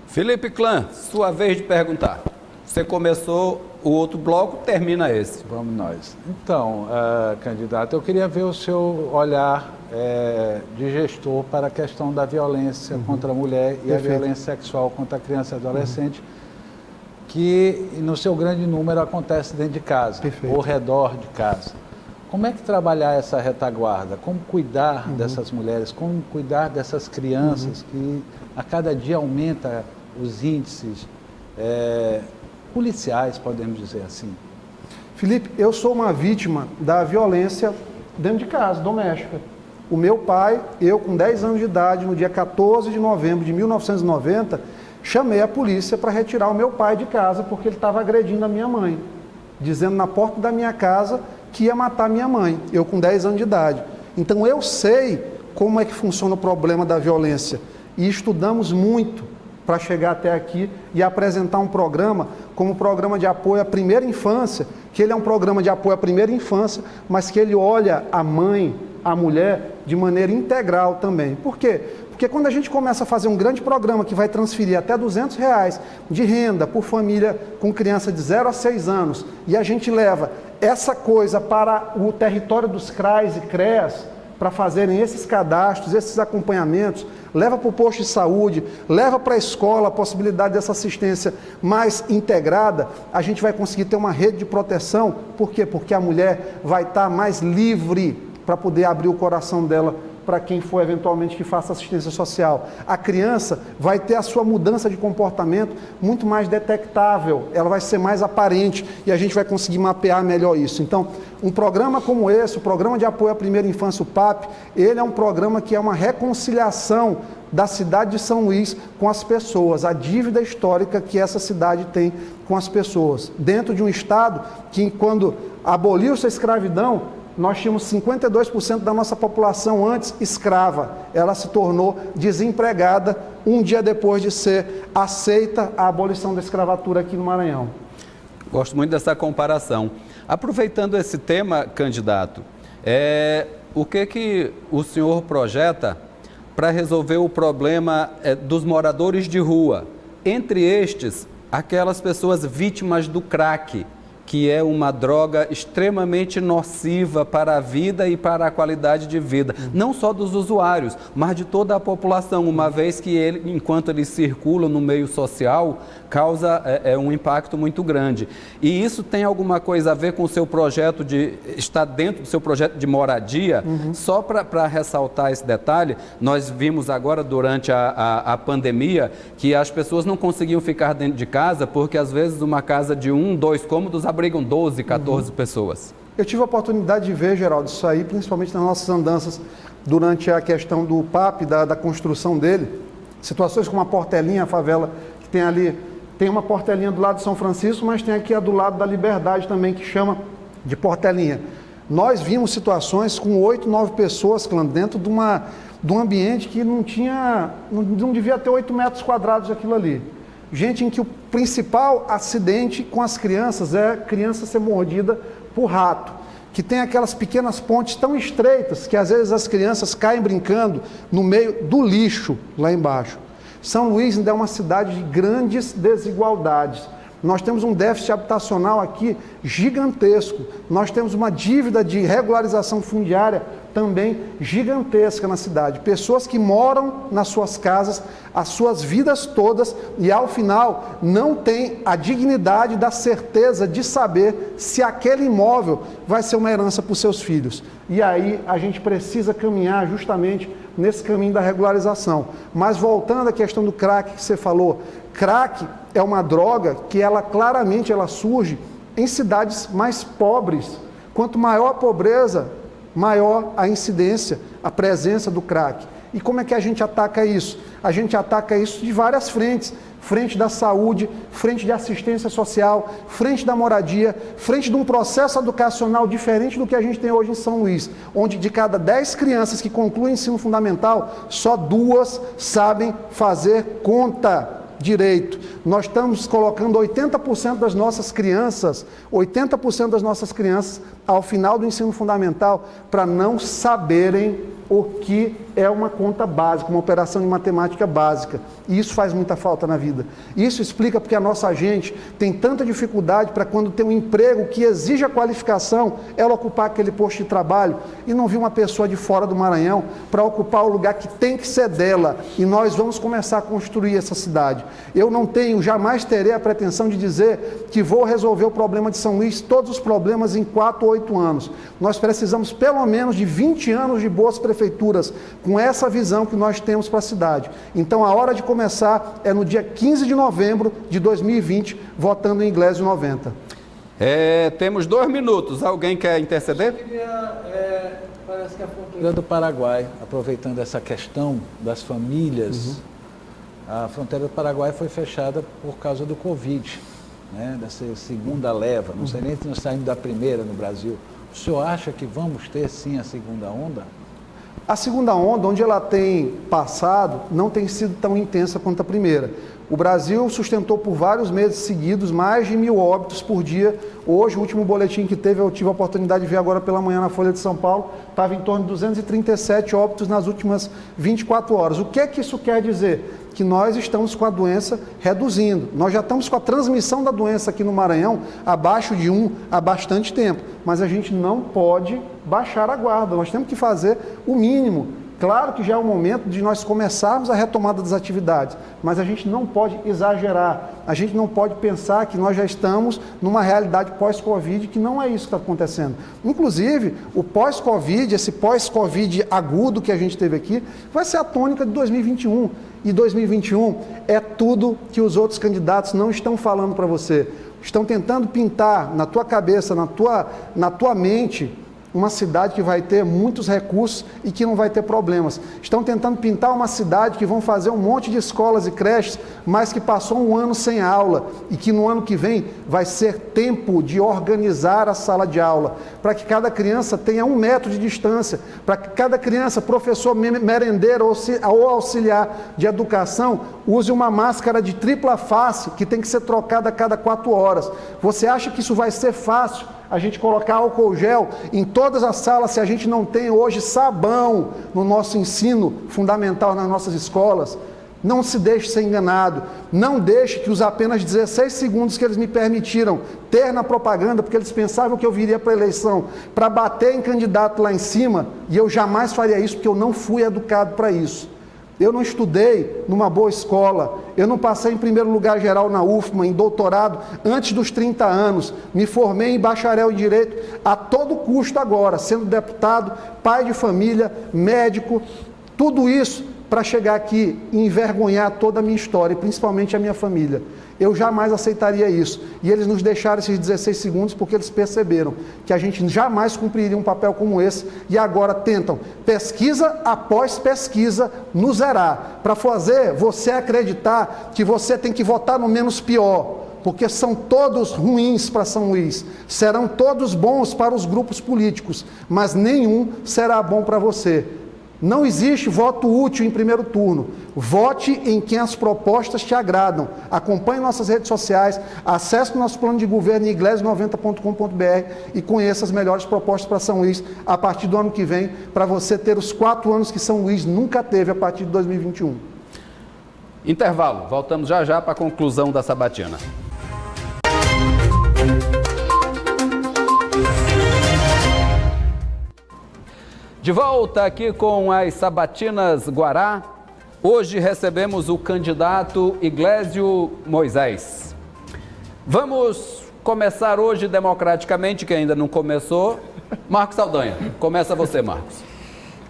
Felipe Clã, sua vez de perguntar. Você começou o outro bloco, termina esse. Vamos nós. Então, candidato, eu queria ver o seu olhar de gestor para a questão da violência contra a mulher e a violência sexual contra a criança e adolescente, que no seu grande número acontece dentro de casa, ou ao redor de casa. Como é que trabalhar essa retaguarda? Como cuidar dessas mulheres? Como cuidar dessas crianças que a cada dia aumenta os índices policiais, podemos dizer assim? Felipe, eu sou uma vítima da violência dentro de casa, doméstica. O meu pai, eu com 10 anos de idade, no dia 14 de novembro de 1990, chamei a polícia para retirar o meu pai de casa porque ele estava agredindo a minha mãe, dizendo na porta da minha casa que ia matar minha mãe, eu com 10 anos de idade. Então eu sei como é que funciona o problema da violência e estudamos muito para chegar até aqui e apresentar um programa como o programa de apoio à primeira infância, que ele é um programa de apoio à primeira infância, mas que ele olha a mãe, a mulher, de maneira integral também. Por quê? Porque quando a gente começa a fazer um grande programa que vai transferir até R$200 de renda por família com criança de 0 a 6 anos, e a gente leva essa coisa para o território dos CRAs e CREAS, para fazerem esses cadastros, esses acompanhamentos, leva para o posto de saúde, leva para a escola a possibilidade dessa assistência mais integrada, a gente vai conseguir ter uma rede de proteção. Por quê? Porque a mulher vai estar mais livre para poder abrir o coração dela para quem for eventualmente que faça assistência social. A criança vai ter a sua mudança de comportamento muito mais detectável, ela vai ser mais aparente e a gente vai conseguir mapear melhor isso. Então, um programa como esse, o Programa de Apoio à Primeira Infância, o PAP, ele é um programa que é uma reconciliação da cidade de São Luís com as pessoas, a dívida histórica que essa cidade tem com as pessoas. Dentro de um estado que, quando aboliu-se a escravidão, nós tínhamos 52% da nossa população antes escrava. Ela se tornou desempregada um dia depois de ser aceita a abolição da escravatura aqui no Maranhão. Gosto muito dessa comparação. Aproveitando esse tema, candidato, o que o senhor projeta para resolver o problema dos moradores de rua? Entre estes, aquelas pessoas vítimas do crack, que é uma droga extremamente nociva para a vida e para a qualidade de vida, não só dos usuários, mas de toda a população, uma vez que ele, enquanto ele circula no meio social, causa um impacto muito grande. E isso tem alguma coisa a ver com o seu projeto está dentro do seu projeto de moradia? Só para ressaltar esse detalhe, nós vimos agora durante a pandemia que as pessoas não conseguiam ficar dentro de casa porque às vezes uma casa de 1, 2 cômodos abrigam 12, 14 pessoas. Eu tive a oportunidade de ver, Geraldo, isso aí, principalmente nas nossas andanças durante a questão do PAP, da construção dele. Situações como a Portelinha, a favela que tem ali, tem uma Portelinha do lado de São Francisco, mas tem aqui a do lado da Liberdade também, que chama de Portelinha. Nós vimos situações com 8, 9 pessoas, dentro de um ambiente que não devia ter 8 metros quadrados aquilo ali. Gente em que o principal acidente com as crianças é a criança ser mordida por rato, que tem aquelas pequenas pontes tão estreitas que às vezes as crianças caem brincando no meio do lixo lá embaixo. São Luís ainda é uma cidade de grandes desigualdades. Nós temos um déficit habitacional aqui gigantesco. Nós temos uma dívida de regularização fundiária também gigantesca na cidade. Pessoas que moram nas suas casas as suas vidas todas e ao final não têm a dignidade da certeza de saber se aquele imóvel vai ser uma herança para os seus filhos. E aí a gente precisa caminhar justamente nesse caminho da regularização. Mas voltando à questão do crack que você falou, crack é uma droga que claramente surge em cidades mais pobres. Quanto maior a pobreza, maior a incidência, a presença do crack. E como é que a gente ataca isso? A gente ataca isso de várias frentes. Frente da saúde, frente de assistência social, frente da moradia, frente de um processo educacional diferente do que a gente tem hoje em São Luís, onde de cada 10 crianças que concluem ensino fundamental, só 2 sabem fazer conta direito. Nós estamos colocando 80% das nossas crianças ao final do ensino fundamental para não saberem o que é uma conta básica, uma operação de matemática básica. E isso faz muita falta na vida. Isso explica porque a nossa gente tem tanta dificuldade para quando tem um emprego que exige a qualificação, ela ocupar aquele posto de trabalho e não vir uma pessoa de fora do Maranhão para ocupar o lugar que tem que ser dela. E nós vamos começar a construir essa cidade. Eu jamais terei a pretensão de dizer que vou resolver o problema de São Luís, todos os problemas em 4 ou 8 anos. Nós precisamos pelo menos de 20 anos de boas prefeituras com essa visão que nós temos para a cidade. Então a hora de começar é no dia 15 de novembro de 2020, votando em Inglésio 90. Temos 2 minutos. Alguém quer interceder? Parece que a fronteira do Paraguai, aproveitando essa questão das famílias, a fronteira do Paraguai foi fechada por causa do Covid, né? Dessa segunda leva, não sei nem se nós saímos da primeira no Brasil. O senhor acha que vamos ter sim a segunda onda? A segunda onda, onde ela tem passado, não tem sido tão intensa quanto a primeira. O Brasil sustentou por vários meses seguidos mais de 1.000 óbitos por dia. Hoje, o último boletim que eu tive a oportunidade de ver agora pela manhã na Folha de São Paulo, estava em torno de 237 óbitos nas últimas 24 horas. O que é que isso quer dizer? Que nós estamos com a doença reduzindo. Nós já estamos com a transmissão da doença aqui no Maranhão abaixo de 1 há bastante tempo. Mas a gente não pode baixar a guarda. Nós temos que fazer o mínimo. Claro que já é o momento de nós começarmos a retomada das atividades, mas a gente não pode exagerar, a gente não pode pensar que nós já estamos numa realidade pós-Covid, que não é isso que está acontecendo. Inclusive, o pós-Covid, esse pós-Covid agudo que a gente teve aqui, vai ser a tônica de 2021. E 2021 é tudo que os outros candidatos não estão falando para você. Estão tentando pintar na tua cabeça, na tua mente, uma cidade que vai ter muitos recursos e que não vai ter problemas. Estão tentando pintar uma cidade que vão fazer um monte de escolas e creches, mas que passou um ano sem aula e que no ano que vem vai ser tempo de organizar a sala de aula, para que cada criança tenha 1 metro de distância, para que cada criança, professor, merendeiro ou auxiliar de educação, use uma máscara de tripla face que tem que ser trocada a cada 4 horas. Você acha que isso vai ser fácil? A gente colocar álcool gel em todas as salas, se a gente não tem hoje sabão no nosso ensino fundamental, nas nossas escolas? Não se deixe ser enganado, não deixe que os apenas 16 segundos que eles me permitiram ter na propaganda, porque eles pensavam que eu viria para a eleição para bater em candidato lá em cima, e eu jamais faria isso, porque eu não fui educado para isso. Eu não estudei numa boa escola, eu não passei em primeiro lugar geral na UFMA, em doutorado, antes dos 30 anos, me formei em bacharel em Direito a todo custo agora, sendo deputado, pai de família, médico, tudo isso para chegar aqui e envergonhar toda a minha história, e principalmente a minha família. Eu jamais aceitaria isso. E eles nos deixaram esses 16 segundos porque eles perceberam que a gente jamais cumpriria um papel como esse e agora tentam, pesquisa após pesquisa, nos zerar, para fazer você acreditar que você tem que votar no menos pior. porque são todos ruins para São Luís, serão todos bons para os grupos políticos, mas nenhum será bom para você. Não existe voto útil em primeiro turno. Vote em quem as propostas te agradam. Acompanhe nossas redes sociais, acesse o nosso plano de governo em iglesia90.com.br e conheça as melhores propostas para São Luís a partir do ano que vem, para você ter os 4 anos que São Luís nunca teve a partir de 2021. Intervalo, voltamos já já para a conclusão da sabatina. De volta aqui com as sabatinas Guará. Hoje recebemos o candidato Iglesio Moisés. Vamos começar hoje democraticamente, que ainda não começou. Marcos Saldanha, começa você, Marcos.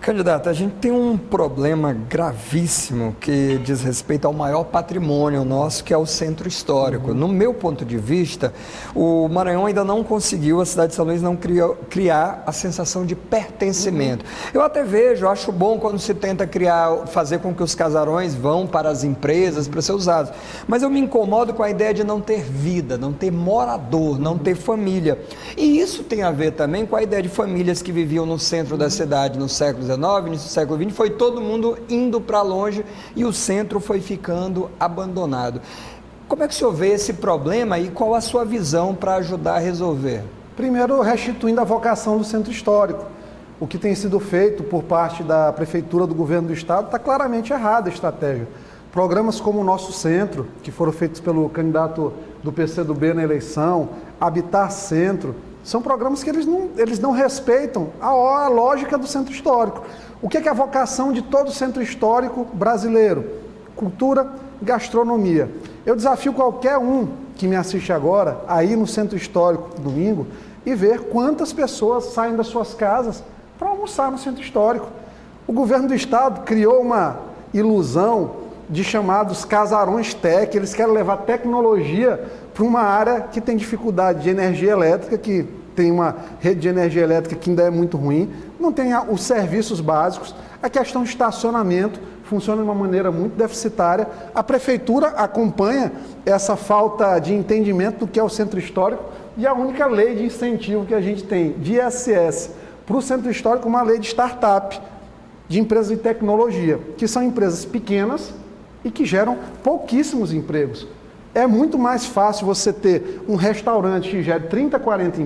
Candidato, a gente tem um problema gravíssimo que diz respeito ao maior patrimônio nosso, que é o centro histórico. No meu ponto de vista, o Maranhão ainda não conseguiu, a cidade de São Luís não criar a sensação de pertencimento. Eu até vejo, acho bom quando se tenta fazer com que os casarões vão para as empresas, para ser usados. Mas eu me incomodo com a ideia de não ter vida, não ter morador, não ter família. E isso tem a ver também com a ideia de famílias que viviam no centro da cidade no século XIX, início do século XX, foi todo mundo indo para longe e o centro foi ficando abandonado. Como é que o senhor vê esse problema e qual a sua visão para ajudar a resolver? Primeiro, restituindo a vocação do centro histórico. O que tem sido feito por parte da Prefeitura, do Governo do Estado, está claramente errada a estratégia. Programas como o Nosso Centro, que foram feitos pelo candidato do PCdoB na eleição, Habitar Centro, são programas que eles não respeitam a lógica do centro histórico. O que é a vocação de todo centro histórico brasileiro? Cultura, gastronomia. Eu desafio qualquer um que me assiste agora a ir no centro histórico domingo e ver quantas pessoas saem das suas casas para almoçar no centro histórico. O governo do estado criou uma ilusão de chamados casarões tech. Eles querem levar tecnologia para uma área que tem dificuldade de energia elétrica, que tem uma rede de energia elétrica que ainda é muito ruim, não tem os serviços básicos, a questão de estacionamento funciona de uma maneira muito deficitária. A prefeitura acompanha essa falta de entendimento do que é o centro histórico e a única lei de incentivo que a gente tem de ISS para o centro histórico é uma lei de startup, de empresas de tecnologia, que são empresas pequenas e que geram pouquíssimos empregos. É muito mais fácil você ter um restaurante que gere 30, 40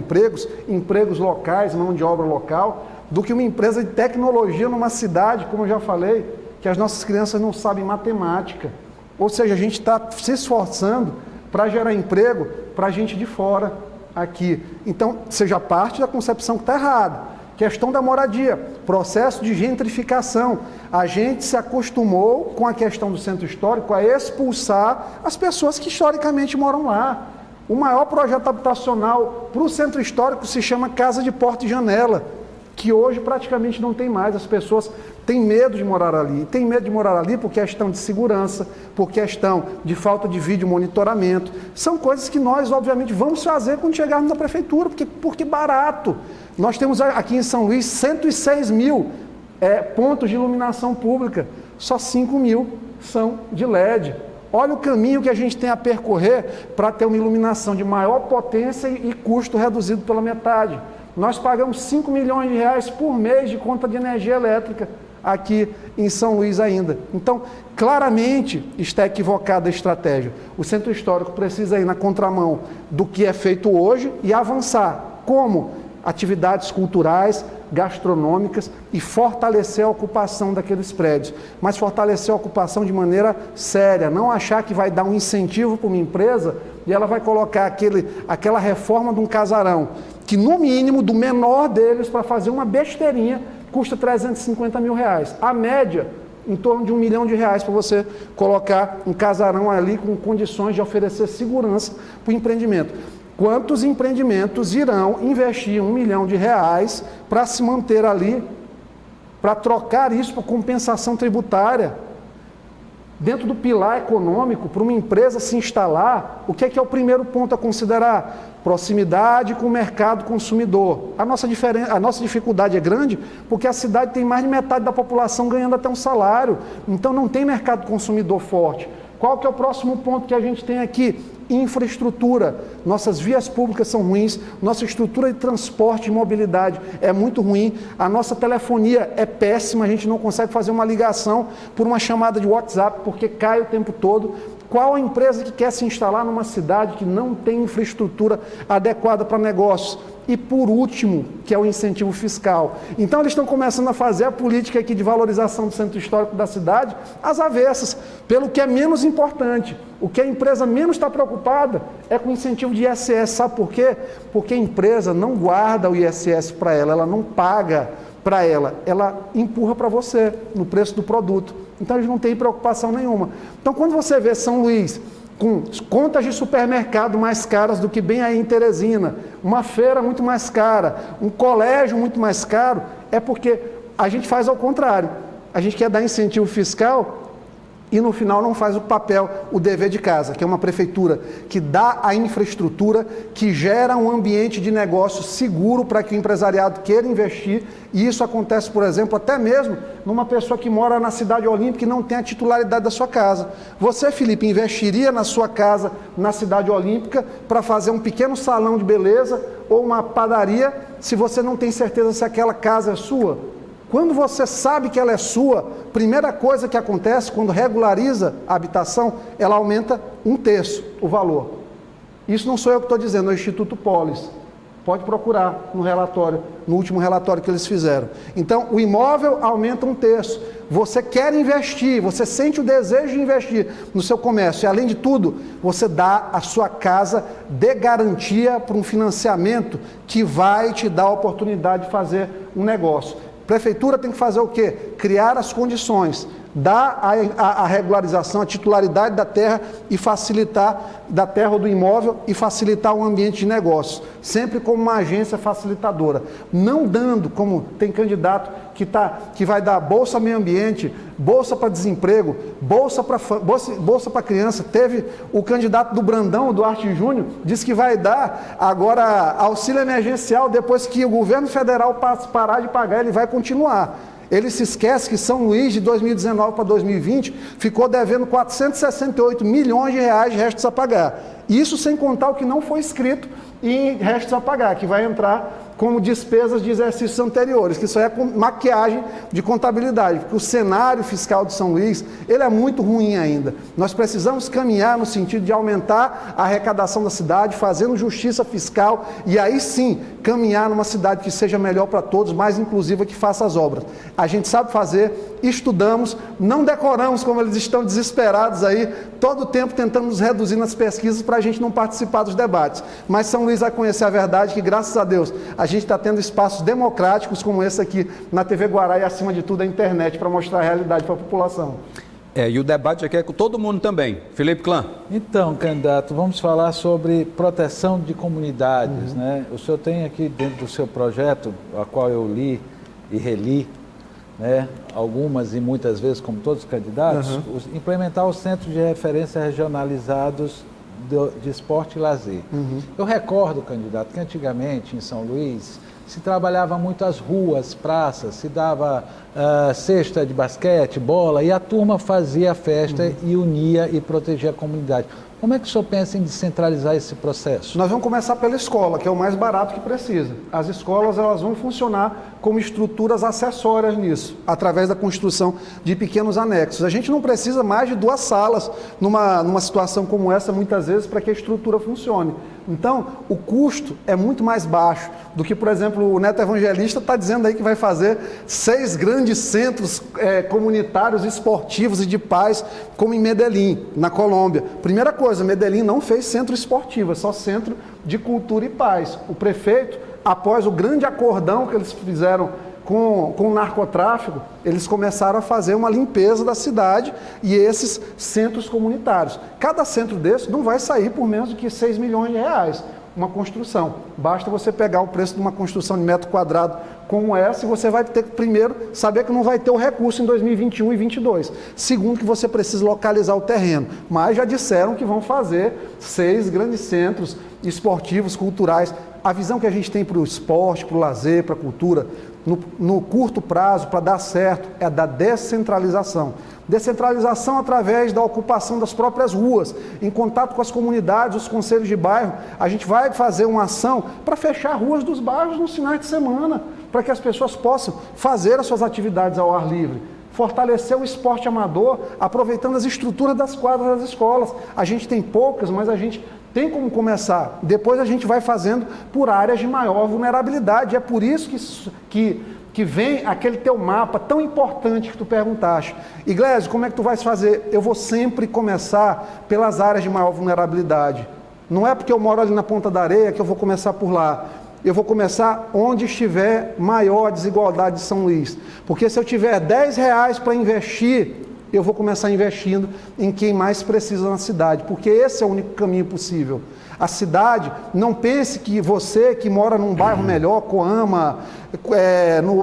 empregos locais, mão de obra local, do que uma empresa de tecnologia numa cidade, como eu já falei, que as nossas crianças não sabem matemática. Ou seja, a gente está se esforçando para gerar emprego para gente de fora aqui. Então, seja parte da concepção que está errada. Questão da moradia, processo de gentrificação. A gente se acostumou com a questão do centro histórico a expulsar as pessoas que historicamente moram lá. O maior projeto habitacional para o centro histórico se chama Casa de Porta e Janela, que hoje praticamente não tem mais. As pessoas têm medo de morar ali. Tem medo de morar ali por questão de segurança, por questão de falta de vídeo monitoramento. São coisas que nós, obviamente, vamos fazer quando chegarmos na prefeitura, porque barato. Nós temos aqui em São Luís 106 mil pontos de iluminação pública, só 5 mil são de LED. Olha o caminho que a gente tem a percorrer para ter uma iluminação de maior potência e custo reduzido pela metade. Nós pagamos 5 milhões de reais por mês de conta de energia elétrica aqui em São Luís ainda. Então, claramente está equivocada a estratégia. O centro histórico precisa ir na contramão do que é feito hoje e avançar. Como? Atividades culturais, gastronômicas e fortalecer a ocupação daqueles prédios. Mas fortalecer a ocupação de maneira séria, não achar que vai dar um incentivo para uma empresa e ela vai colocar aquela reforma de um casarão, que no mínimo, do menor deles, para fazer uma besteirinha, custa 350 mil reais. A média, em torno de R$1 milhão para você colocar um casarão ali com condições de oferecer segurança para o empreendimento. Quantos empreendimentos irão investir R$1 milhão para se manter ali, para trocar isso por compensação tributária? Dentro do pilar econômico, para uma empresa se instalar, o que é o primeiro ponto a considerar? Proximidade com o mercado consumidor. A nossa dificuldade é grande porque a cidade tem mais de metade da população ganhando até um salário, então não tem mercado consumidor forte. Qual que é o próximo ponto que a gente tem aqui? infraestrutura. Nossas vias públicas são ruins, nossa estrutura de transporte e mobilidade é muito ruim, a nossa telefonia é péssima, a gente não consegue fazer uma ligação por uma chamada de WhatsApp, porque cai o tempo todo. Qual a empresa que quer se instalar numa cidade que não tem infraestrutura adequada para negócios? E por último, que é o incentivo fiscal. Então eles estão começando a fazer a política aqui de valorização do centro histórico da cidade às avessas, pelo que é menos importante. O que a empresa menos está preocupada é com o incentivo de ISS. Sabe por quê? Porque a empresa não guarda o ISS para ela não paga para ela empurra para você no preço do produto. Então eles não têm preocupação nenhuma. Então quando você vê São Luís com contas de supermercado mais caras do que bem aí em Teresina, uma feira muito mais cara, um colégio muito mais caro, é porque a gente faz ao contrário. A gente quer dar incentivo fiscal e no final não faz o papel, o dever de casa, que é uma prefeitura que dá a infraestrutura, que gera um ambiente de negócio seguro para que o empresariado queira investir, e isso acontece, por exemplo, até mesmo numa pessoa que mora na cidade olímpica e não tem a titularidade da sua casa. Você, Felipe, investiria na sua casa, na cidade olímpica, para fazer um pequeno salão de beleza ou uma padaria, se você não tem certeza se aquela casa é sua? Quando você sabe que ela é sua, primeira coisa que acontece, quando regulariza a habitação, ela aumenta 1/3 o valor. Isso não sou eu que estou dizendo, é o Instituto Polis. Pode procurar no relatório, no último relatório que eles fizeram. Então, o imóvel aumenta 1/3. Você quer investir, você sente o desejo de investir no seu comércio. E, além de tudo, você dá a sua casa de garantia para um financiamento que vai te dar a oportunidade de fazer um negócio. Prefeitura tem que fazer o quê? Criar as condições, dar a regularização, a titularidade da terra e facilitar, da terra ou do imóvel, e facilitar o ambiente de negócios, sempre como uma agência facilitadora. Não dando, como tem candidato que vai dar bolsa meio ambiente, bolsa para desemprego, bolsa para criança. Teve o candidato do Brandão, o Duarte Júnior, disse que vai dar agora auxílio emergencial, depois que o governo federal parar de pagar, ele vai continuar. Ele se esquece que São Luís, de 2019 para 2020, ficou devendo 468 milhões de reais de restos a pagar. Isso sem contar o que não foi escrito em restos a pagar, que vai entrar como despesas de exercícios anteriores, que isso é maquiagem de contabilidade, porque o cenário fiscal de São Luís, ele é muito ruim ainda. Nós precisamos caminhar no sentido de aumentar a arrecadação da cidade, fazendo justiça fiscal, e aí sim, caminhar numa cidade que seja melhor para todos, mais inclusiva, que faça as obras. A gente sabe fazer, estudamos, não decoramos como eles estão desesperados aí, todo o tempo tentando nos reduzir nas pesquisas para a gente não participar dos debates. Mas São Luís vai conhecer a verdade que, graças a Deus, a gente está tendo espaços democráticos como esse aqui na TV Guará e, acima de tudo, a internet, para mostrar a realidade para a população. E o debate aqui é com todo mundo também. Felipe Clã. Então, candidato, vamos falar sobre proteção de comunidades, né? O senhor tem aqui dentro do seu projeto, a qual eu li e reli, né, algumas e muitas vezes, como todos os candidatos, implementar os centros de referência regionalizados de esporte e lazer. Eu recordo, candidato, que antigamente em São Luís se trabalhava muito as ruas, praças, se dava cesta de basquete, bola, e a turma fazia a festa e unia e protegia a comunidade. Como é que o senhor pensa em descentralizar esse processo? Nós vamos começar pela escola, que é o mais barato que precisa. As escolas, elas vão funcionar como estruturas acessórias nisso, através da construção de pequenos anexos. A gente não precisa mais de 2 salas numa situação como essa, muitas vezes, para que a estrutura funcione. Então, o custo é muito mais baixo do que, por exemplo, o Neto Evangelista está dizendo aí que vai fazer 6 grandes centros comunitários, esportivos e de paz, como em Medellín, na Colômbia. Primeira coisa, Medellín não fez centro esportivo, é só centro de cultura e paz. O prefeito, após o grande acordão que eles fizeram com o narcotráfico, eles começaram a fazer uma limpeza da cidade e esses centros comunitários. Cada centro desse não vai sair por menos do que 6 milhões de reais, uma construção. Basta você pegar o preço de uma construção de metro quadrado como essa, e você vai ter que, primeiro, saber que não vai ter o recurso em 2021 e 2022. Segundo, que você precisa localizar o terreno. Mas já disseram que vão fazer 6 grandes centros esportivos, culturais. A visão que a gente tem para o esporte, para o lazer, para a cultura, no curto prazo, para dar certo, é da descentralização. Descentralização através da ocupação das próprias ruas, em contato com as comunidades, os conselhos de bairro. A gente vai fazer uma ação para fechar ruas dos bairros nos finais de semana, para que as pessoas possam fazer as suas atividades ao ar livre. Fortalecer o esporte amador, aproveitando as estruturas das quadras das escolas. A gente tem poucas, mas a gente tem como começar. Depois a gente vai fazendo por áreas de maior vulnerabilidade. É por isso que vem aquele teu mapa tão importante que tu perguntaste. Iglesias, como é que tu vais fazer? Eu vou sempre começar pelas áreas de maior vulnerabilidade. Não é porque eu moro ali na Ponta da Areia que eu vou começar por lá. Eu vou começar onde estiver maior desigualdade de São Luís. Porque se eu tiver R$10 para investir, eu vou começar investindo em quem mais precisa na cidade. Porque esse é o único caminho possível. A cidade, não pense que você que mora num bairro melhor, Coama,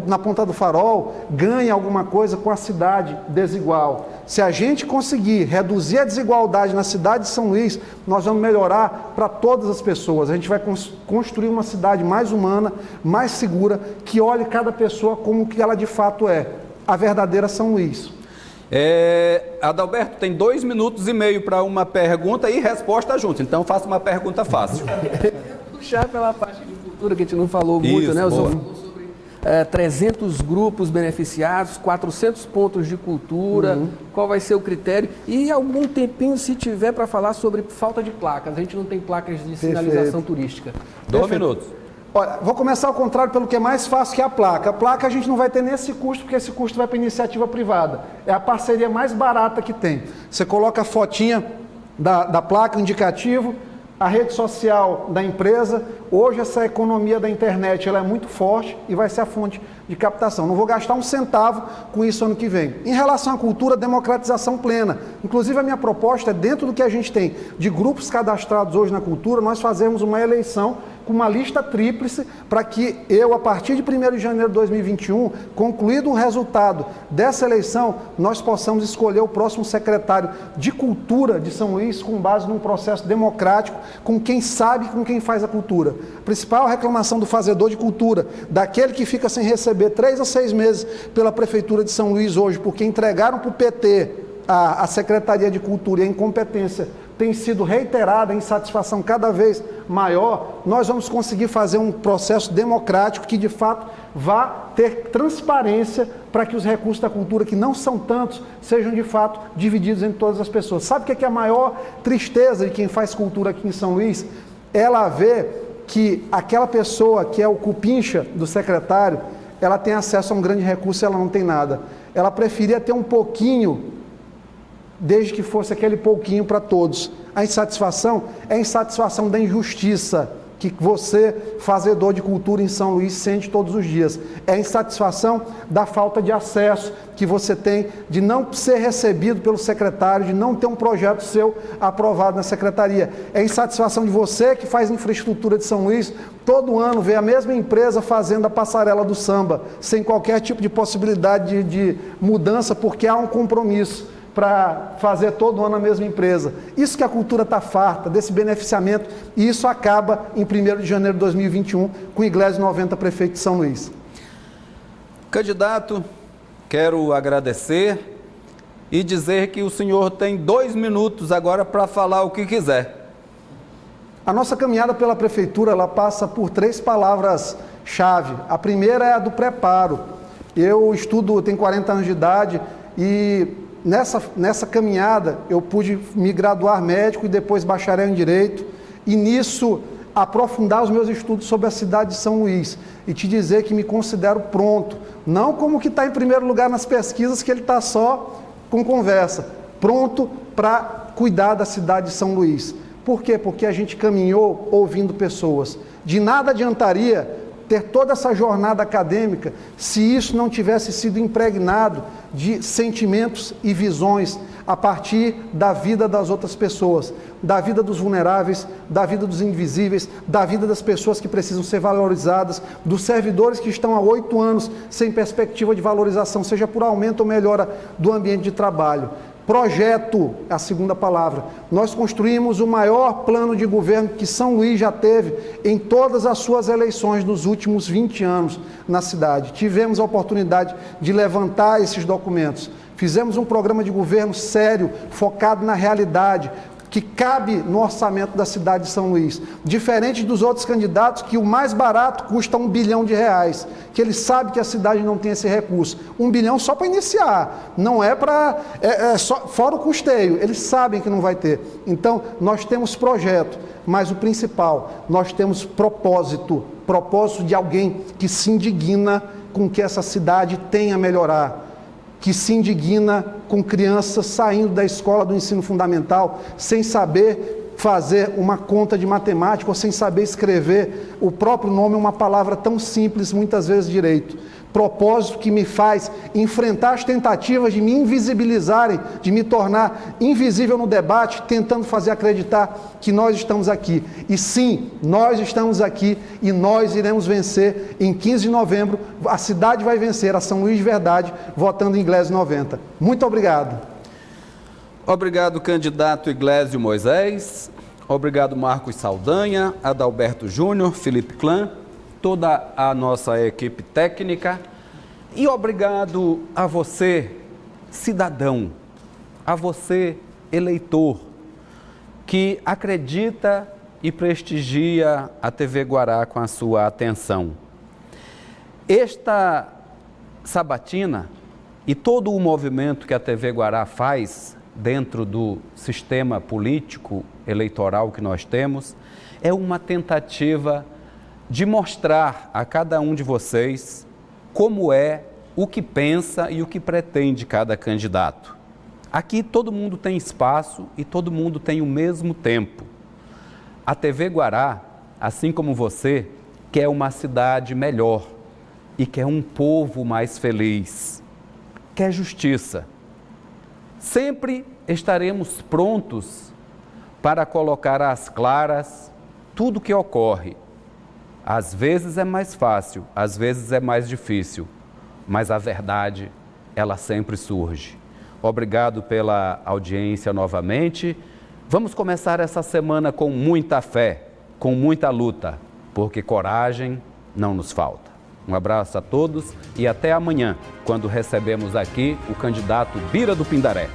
na Ponta do Farol, ganha alguma coisa com a cidade desigual. Se a gente conseguir reduzir a desigualdade na cidade de São Luís, nós vamos melhorar para todas as pessoas. A gente vai construir uma cidade mais humana, mais segura, que olhe cada pessoa como que ela de fato é, a verdadeira São Luís. Adalberto, tem 2 minutos e meio para uma pergunta e resposta junto, então faça uma pergunta fácil. Puxar pela parte de cultura que a gente não falou muito, Isso, né? O senhor boa. falou sobre 300 grupos beneficiados, 400 pontos de cultura, qual vai ser o critério e algum tempinho se tiver para falar sobre falta de placas. A gente não tem placas de sinalização turística. 2 minutos. Olha, vou começar ao contrário pelo que é mais fácil, que é a placa. A placa a gente não vai ter nesse custo, porque esse custo vai para a iniciativa privada. É a parceria mais barata que tem. Você coloca a fotinha da placa, o indicativo, a rede social da empresa. Hoje essa economia da internet ela é muito forte e vai ser a fonte de captação. Não vou gastar um centavo com isso ano que vem. Em relação à cultura, democratização plena. Inclusive a minha proposta é, dentro do que a gente tem de grupos cadastrados hoje na cultura, nós fazermos uma eleição com uma lista tríplice para que eu, a partir de 1º de janeiro de 2021, concluído o resultado dessa eleição, nós possamos escolher o próximo secretário de Cultura de São Luís com base num processo democrático, com quem sabe, com quem faz a cultura. A principal reclamação do fazedor de cultura, daquele que fica sem receber 3 a 6 meses pela Prefeitura de São Luís hoje, porque entregaram para o PT a Secretaria de Cultura e a incompetência tem sido reiterada, a insatisfação cada vez maior, nós vamos conseguir fazer um processo democrático que de fato vá ter transparência para que os recursos da cultura, que não são tantos, sejam de fato divididos entre todas as pessoas. Sabe o que é a maior tristeza de quem faz cultura aqui em São Luís? Ela vê que aquela pessoa que é o cupincha do secretário, ela tem acesso a um grande recurso e ela não tem nada. Ela preferia ter um pouquinho, desde que fosse aquele pouquinho para todos. A insatisfação é a insatisfação da injustiça que você, fazedor de cultura em São Luís, sente todos os dias. É a insatisfação da falta de acesso que você tem, de não ser recebido pelo secretário, de não ter um projeto seu aprovado na secretaria. É a insatisfação de você que faz infraestrutura de São Luís, todo ano vê a mesma empresa fazendo a passarela do samba, sem qualquer tipo de possibilidade de mudança, porque há um compromisso para fazer todo ano a mesma empresa. Isso que a cultura está farta, desse beneficiamento, e isso acaba em 1º de janeiro de 2021, com o Iglesias 90, prefeito de São Luís. Candidato, quero agradecer e dizer que o senhor tem 2 minutos agora para falar o que quiser. A nossa caminhada pela prefeitura, ela passa por 3 palavras-chave. A primeira é a do preparo. Eu tenho 40 anos de idade e nessa caminhada eu pude me graduar médico e depois bacharel em Direito e nisso aprofundar os meus estudos sobre a cidade de São Luís e te dizer que me considero pronto, não como que está em primeiro lugar nas pesquisas, que ele está só com conversa, pronto para cuidar da cidade de São Luís. Por quê? Porque a gente caminhou ouvindo pessoas. De nada adiantaria ter toda essa jornada acadêmica se isso não tivesse sido impregnado de sentimentos e visões a partir da vida das outras pessoas, da vida dos vulneráveis, da vida dos invisíveis, da vida das pessoas que precisam ser valorizadas, dos servidores que estão há 8 anos sem perspectiva de valorização, seja por aumento ou melhora do ambiente de trabalho. Projeto, a segunda palavra. Nós construímos o maior plano de governo que São Luís já teve em todas as suas eleições nos últimos 20 anos na cidade. Tivemos a oportunidade de levantar esses documentos. Fizemos um programa de governo sério, focado na realidade, que cabe no orçamento da cidade de São Luís. Diferente dos outros candidatos, que o mais barato custa R$1 bilhão, que ele sabe que a cidade não tem esse recurso. R$1 bilhão só para iniciar, não é para... só, fora o custeio, eles sabem que não vai ter. Então, nós temos projeto, mas o principal, nós temos propósito de alguém que se indigna com que essa cidade tenha a melhorar, que se indigna com crianças saindo da escola do ensino fundamental sem saber fazer uma conta de matemática ou sem saber escrever o próprio nome, uma palavra tão simples, muitas vezes direito. Propósito que me faz enfrentar as tentativas de me invisibilizarem, de me tornar invisível no debate, tentando fazer acreditar que nós estamos aqui. E sim, nós estamos aqui e nós iremos vencer em 15 de novembro. A cidade vai vencer, a São Luís de verdade, votando em Iglesio 90. Muito obrigado. Obrigado, candidato Iglesio Moisés. Obrigado, Marcos Saldanha, Adalberto Júnior, Felipe Clã, toda a nossa equipe técnica. E obrigado a você, cidadão, a você, eleitor, que acredita e prestigia a TV Guará com a sua atenção. Esta sabatina e todo o movimento que a TV Guará faz dentro do sistema político eleitoral que nós temos é uma tentativa de mostrar a cada um de vocês como é, o que pensa e o que pretende cada candidato. Aqui todo mundo tem espaço e todo mundo tem o mesmo tempo. A TV Guará, assim como você, quer uma cidade melhor e quer um povo mais feliz, quer justiça. Sempre estaremos prontos para colocar às claras tudo o que ocorre. Às vezes é mais fácil, às vezes é mais difícil, mas a verdade, ela sempre surge. Obrigado pela audiência novamente. Vamos começar essa semana com muita fé, com muita luta, porque coragem não nos falta. Um abraço a todos e até amanhã, quando recebemos aqui o candidato Bira do Pindaré.